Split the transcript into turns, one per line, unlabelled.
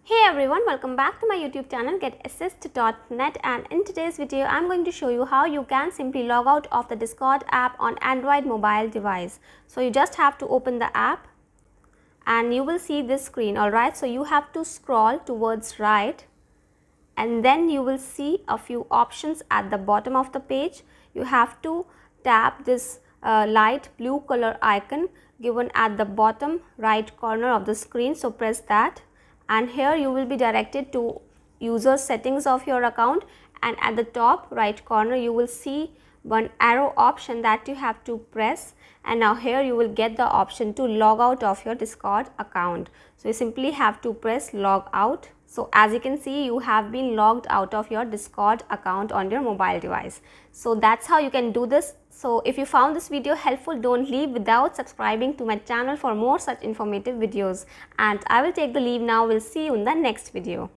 Hey everyone, welcome back to my YouTube channel GetAssist.net, and in today's video I am going to show you how you can simply log out of the Discord app on Android mobile device. So you just have to open the app and you will see this screen. Alright, so you have to scroll towards right and then you will see a few options at the bottom of the page. You have to tap this light blue color icon given at the bottom right corner of the screen. So press that, and here you will be directed to user settings of your account, and at the top right corner you will see one arrow option that you have to press, and now here you will get the option to log out of your Discord account. So you simply have to press log out. So as you can see, you have been logged out of your Discord account on your mobile device. So that's how you can do this. So if you found this video helpful, don't leave without subscribing to my channel for more such informative videos. And I will take the leave now. We'll see you in the next video.